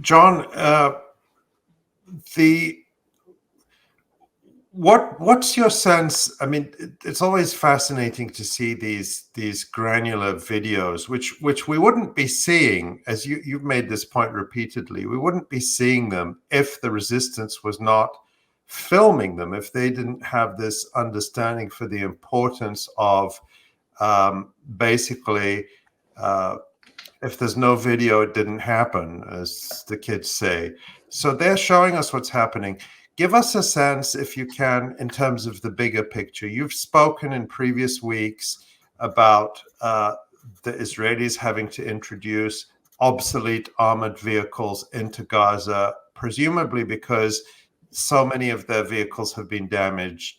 John, the what's your sense? I mean, it's always fascinating to see these granular videos, which we wouldn't be seeing, as you've made this point repeatedly. We wouldn't be seeing them if the resistance was not filming them, if they didn't have this understanding for the importance of basically. If there's no video, it didn't happen, as the kids say. So they're showing us what's happening. Give us a sense, if you can, in terms of the bigger picture. You've spoken in previous weeks about the Israelis having to introduce obsolete armored vehicles into Gaza, presumably because so many of their vehicles have been damaged.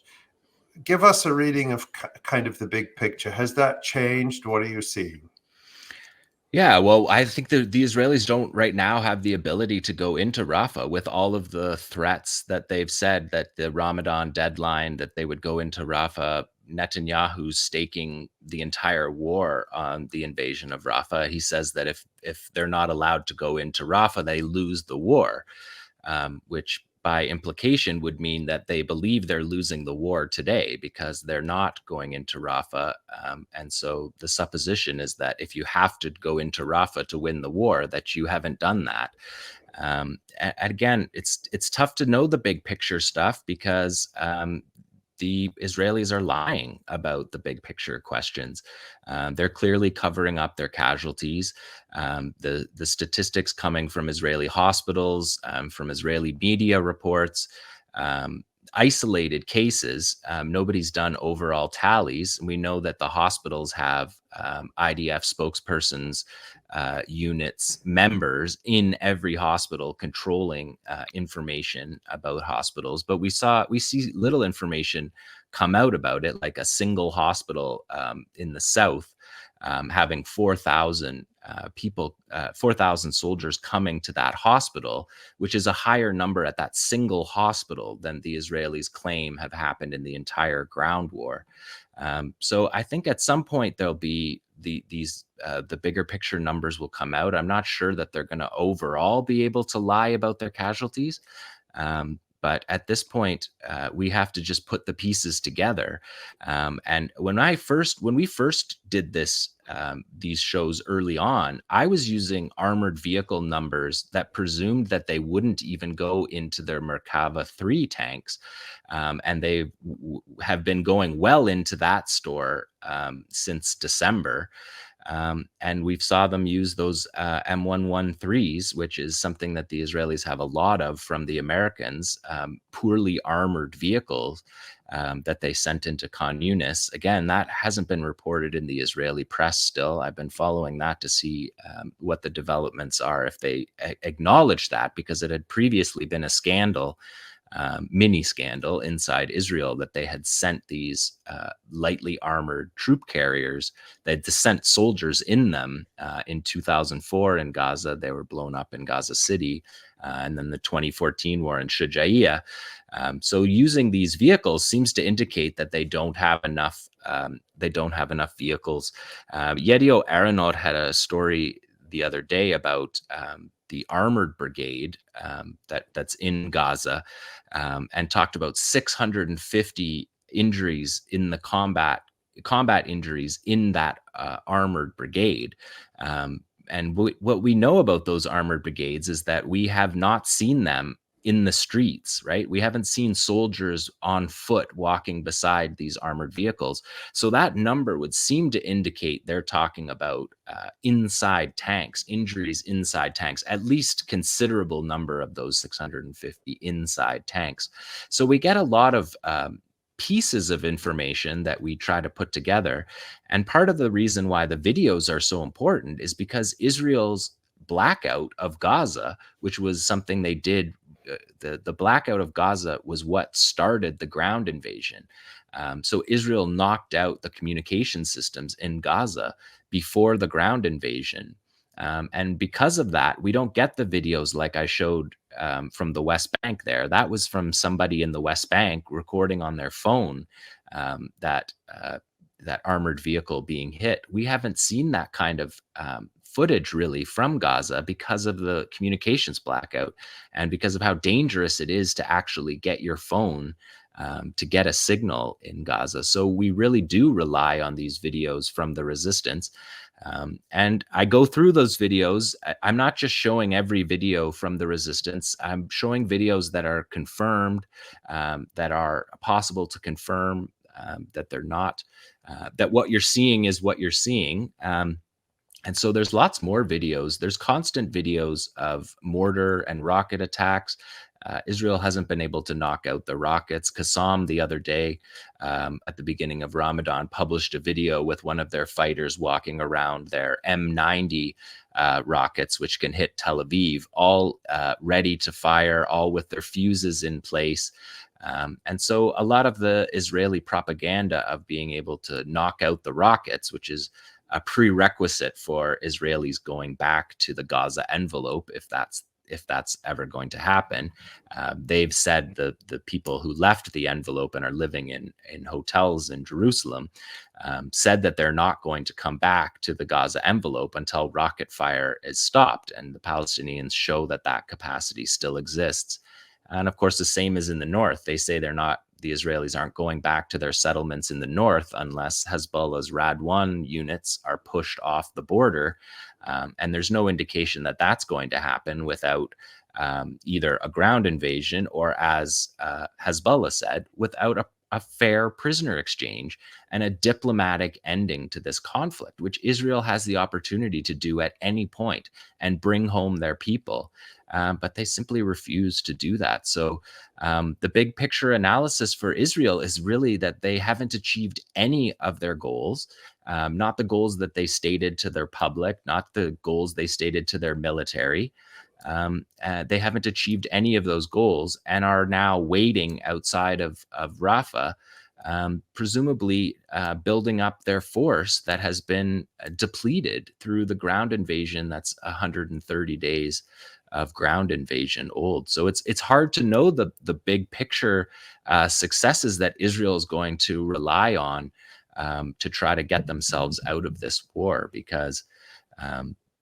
Give us a reading of kind of the big picture. Has that changed? What are you seeing? Yeah, well, I think the Israelis don't right now have the ability to go into Rafah with all of the threats that they've said, that the Ramadan deadline, that they would go into Rafah. Netanyahu's staking the entire war on the invasion of Rafah. He says that if they're not allowed to go into Rafah, they lose the war, which by implication would mean that they believe they're losing the war today because they're not going into Rafah. And so the supposition is that if you have to go into Rafah to win the war, that you haven't done that. And again, it's tough to know the big picture stuff because the Israelis are lying about the big picture questions. They're clearly covering up their casualties. The statistics coming from Israeli hospitals, from Israeli media reports, isolated cases. Nobody's done overall tallies. We know that the hospitals have IDF spokespersons, units, members in every hospital controlling information about hospitals. But we see little information come out about it, like a single hospital in the south having 4,000 people, 4,000 soldiers coming to that hospital, which is a higher number at that single hospital than the Israelis claim have happened in the entire ground war. So I think at some point there'll be the bigger picture numbers will come out. I'm not sure that they're going to overall be able to lie about their casualties. But at this point, we have to just put the pieces together. And when we first did this, these shows early on, I was using armored vehicle numbers that presumed that they wouldn't even go into their Merkava 3 tanks. And they have been going well into that store since December. And we saw them use those M113s, which is something that the Israelis have a lot of from the Americans, poorly armored vehicles that they sent into Khan Yunis. Again, that hasn't been reported in the Israeli press still. I've been following that to see what the developments are, if they acknowledge that, because it had previously been a scandal, mini scandal inside Israel, that they had sent these lightly armored troop carriers. They had sent soldiers in them in 2004 in Gaza. They were blown up in Gaza City, and then the 2014 war in Shujaiya. So using these vehicles seems to indicate that they don't have enough. They don't have enough vehicles. Yedio Aronot had a story the other day about the armored brigade that's in Gaza, and talked about 650 injuries in the combat injuries in that armored brigade. And what we know about those armored brigades is that we have not seen them in the streets, right? We haven't seen soldiers on foot walking beside these armored vehicles. So that number would seem to indicate they're talking about inside tanks, injuries inside tanks, at least considerable number of those 650 inside tanks. So we get a lot of pieces of information that we try to put together. And part of the reason why the videos are so important is because Israel's blackout of Gaza, which was something they did, the blackout of Gaza was what started the ground invasion. So Israel knocked out the communication systems in Gaza before the ground invasion. And because of that, we don't get the videos like I showed from the West Bank there. That was from somebody in the West Bank recording on their phone that armored vehicle being hit. We haven't seen that kind of footage really from Gaza because of the communications blackout and because of how dangerous it is to actually get your phone to get a signal in Gaza. So we really do rely on these videos from the resistance. And I go through those videos. I'm not just showing every video from the resistance. I'm showing videos that are confirmed, that are possible to confirm, that they're not, that what you're seeing is what you're seeing. And so there's lots more videos. There's constant videos of mortar and rocket attacks. Israel hasn't been able to knock out the rockets. 𝐓𝐡𝐞 the other day, at the beginning of Ramadan, published a video with one of their fighters walking around their M90 rockets, which can hit Tel Aviv, all ready to fire, all with their fuses in place. And so a lot of the Israeli propaganda of being able to knock out the rockets, which is a prerequisite for Israelis going back to the Gaza envelope, if that's ever going to happen. They've said the people who left the envelope and are living in hotels in Jerusalem said that they're not going to come back to the Gaza envelope until rocket fire is stopped, and the Palestinians show that that capacity still exists. And of course, the same is in the north. They say the Israelis aren't going back to their settlements in the north unless Hezbollah's Rad-1 units are pushed off the border. And there's no indication that that's going to happen without either a ground invasion or, as Hezbollah said, without a fair prisoner exchange and a diplomatic ending to this conflict, which Israel has the opportunity to do at any point and bring home their people. But they simply refuse to do that. So the big picture analysis for Israel is really that they haven't achieved any of their goals, not the goals that they stated to their public, not the goals they stated to their military. They haven't achieved any of those goals and are now waiting outside of Rafah, presumably building up their force that has been depleted through the ground invasion that's 130 days of ground invasion old. So it's hard to know the big picture successes that Israel is going to rely on to try to get themselves out of this war, because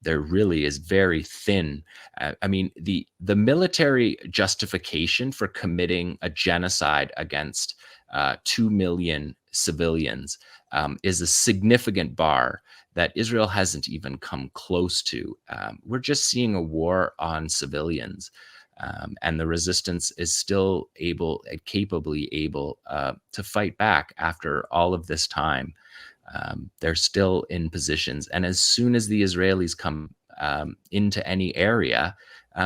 there really is very thin. I mean, the military justification for committing a genocide against 2 million civilians is a significant bar that Israel hasn't even come close to. We're just seeing a war on civilians, and the resistance is still capably able to fight back after all of this time. They're still in positions, and as soon as the Israelis come into any area,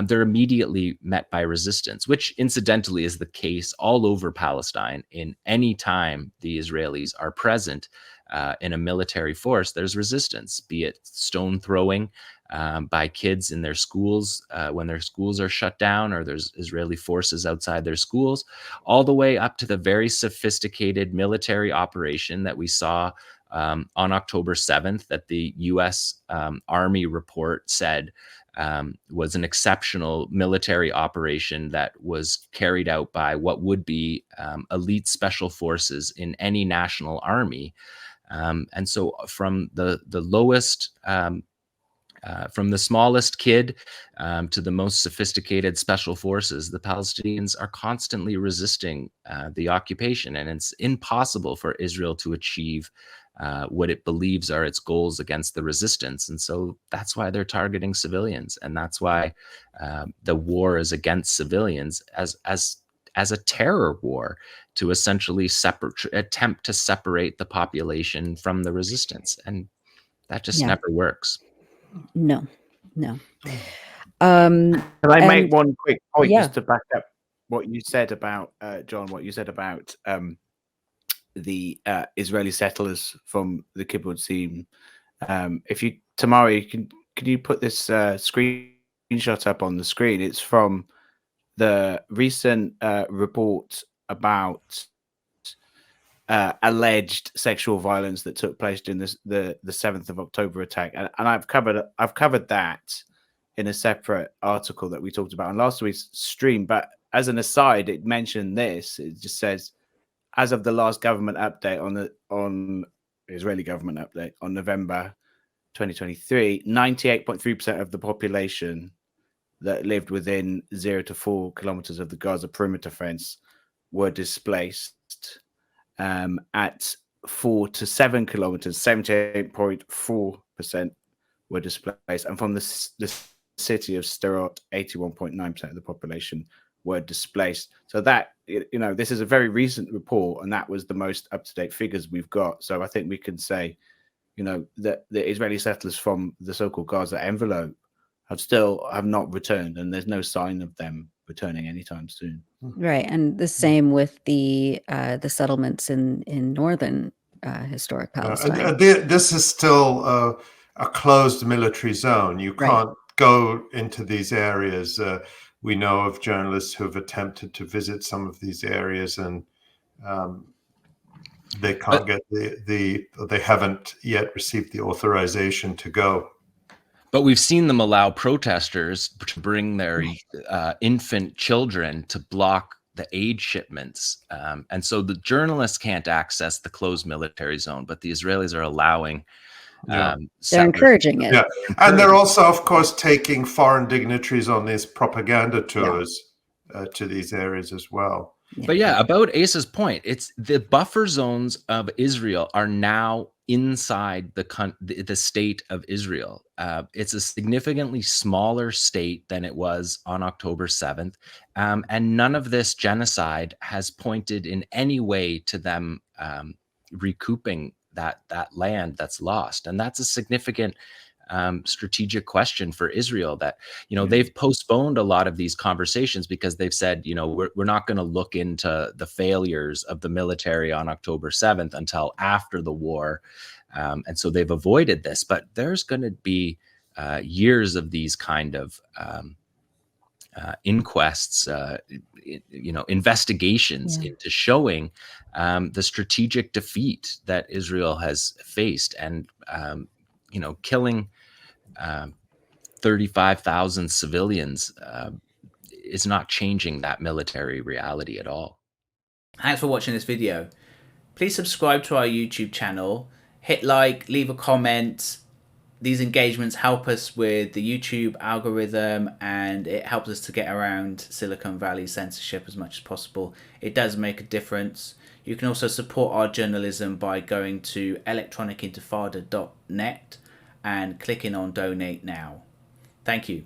they're immediately met by resistance, which incidentally is the case all over Palestine. In any time the Israelis are present in a military force, there's resistance, be it stone throwing by kids in their schools when their schools are shut down, or there's Israeli forces outside their schools, all the way up to the very sophisticated military operation that we saw on October 7th, that the U.S. Army report said was an exceptional military operation that was carried out by what would be elite special forces in any national army. And so from the lowest, from the smallest kid to the most sophisticated special forces, the Palestinians are constantly resisting the occupation, and it's impossible for Israel to achieve what it believes are its goals against the resistance. And so that's why they're targeting civilians, and that's why the war is against civilians as a terror war, to essentially attempt to separate the population from the resistance, and that just never works. No. Can I make one quick point just to back up what you said about John? What you said about the Israeli settlers from the 𝐓𝐡𝐞 𝐄𝐥𝐞𝐿. If you, Tamari, can you put this screenshot up on the screen? It's from the recent report about alleged sexual violence that took place during the 7th of October attack, and I've covered that in a separate article that we talked about on last week's stream. But as an aside, it mentioned this. It just says, as of the last government update on Israeli government update on November 2023, 98.3% of the population that lived within 0 to 4 kilometers of the Gaza perimeter fence were displaced. At 4 to 7 kilometers, 78.4% were displaced. And from the city of Sderot, 81.9% of the population were displaced. So that, this is a very recent report, and that was the most up-to-date figures we've got. So I think we can say, that the Israeli settlers from the so-called Gaza envelope have not returned, and there's no sign of them returning anytime soon. Right, and the same with the settlements in northern historic Palestine. This is still a closed military zone. You can't go into these areas. We know of journalists who've attempted to visit some of these areas, and they can't get they haven't yet received the authorization to go. But we've seen them allow protesters to bring their infant children to block the aid shipments. And so the journalists can't access the closed military zone, but the Israelis are allowing. They're encouraging it. Yeah. And they're also, of course, taking foreign dignitaries on these propaganda tours to these areas as well. But about Asa's point, it's the buffer zones of Israel are now inside the state of Israel. It's a significantly smaller state than it was on October 7th. And none of this genocide has pointed in any way to them recouping that land that's lost. And that's a significant strategic question for Israel, that they've postponed a lot of these conversations because they've said, we're not going to look into the failures of the military on October 7th until after the war. And so they've avoided this, but there's going to be years of these kind of inquests, investigations into showing the strategic defeat that Israel has faced, and killing 35,000 civilians is not changing that military reality at all. Thanks for watching this video. Please subscribe to our YouTube channel, hit like, leave a comment. These engagements help us with the YouTube algorithm, and it helps us to get around Silicon Valley censorship as much as possible. It does make a difference. You can also support our journalism by going to electronicintifada.net and clicking on donate now. Thank you.